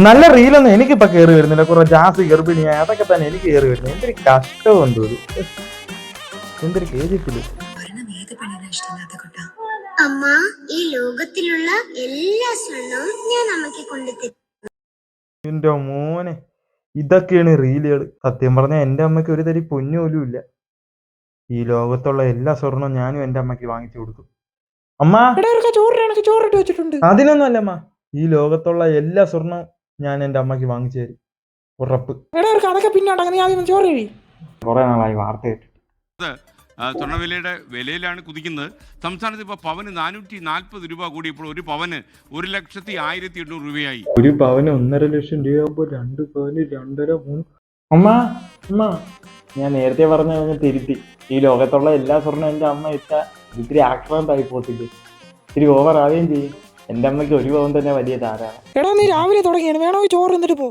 നല്ല റീലൊന്നും എനിക്കിപ്പോ കയറി വരുന്നില്ല. കുറെ ജാസ് ഗർഭിണിയ അതൊക്കെ തന്നെ എനിക്ക് കയറി വരുന്നത്. എന്തൊരു കഷ്ടമുണ്ട് ഒരു എന്തൊരു കേജിപ്പില്. അമ്മ, ഈ ലോകത്തിലുള്ള എല്ലാ സ്വർണവും ഞാൻ അമ്മയ്ക്ക് കൊണ്ടുതരും. എന്റെ മോനെ, ഇതൊക്കെയാണ് റീലുകൾ. സത്യം പറഞ്ഞാൽ എന്റെ അമ്മയ്ക്ക് ഒരു തരി പൊന്നു പോലും ഇല്ല. ഈ ലോകത്തുള്ള എല്ലാ സ്വർണവും ഞാനും എന്റെ അമ്മയ്ക്ക് വാങ്ങിച്ചു കൊടുക്കും. അമ്മ, ചോറിട്ട് വെച്ചിട്ടുണ്ട്. അതിനൊന്നും അല്ല അമ്മ, ഈ ലോകത്തുള്ള എല്ലാ സ്വർണവും ഞാൻ എന്റെ അമ്മയ്ക്ക് വാങ്ങിച്ചു തരും, ഉറപ്പ്. അതൊക്കെ പിന്നെ ചോറ് കഴി. കുറെ നാളായി വാർത്ത കേട്ടു. സ്വർണ്ണവിലയുടെ വിലയിലാണ് കുതിക്കുന്നത്. സംസ്ഥാനത്ത് ഇപ്പോൾ പവന് 440 രൂപ കൂടിയപ്പോൾ ഒരു പവന് 1,08,800 രൂപയായി. ഒരു പവന് 1.5 ലക്ഷം രൂപയാകുമ്പോൾ 2 പവന് 2.5 3. അമ്മ അമ്മ, ഞാൻ നേരത്തെ പറഞ്ഞ തിരുത്തി. ഈ ലോകത്തുള്ള എല്ലാ സ്വർണ്ണം എന്റെ അമ്മ ഇട്ടാ ഇത്തിരി ആക്രാന്തായി പോത്തില്ലേ, ഇത്തിരി ഓവർ ആവുകയും ചെയ്യും. എന്റെ അമ്മയ്ക്ക് ഒരു പവൻ തന്നെ വലിയ ധാരാളം. എടാ, നീ രാവിലെ തുടങ്ങിയാണ്, വേണമെങ്കിൽ ചോറ് എന്നിട്ട് പോ.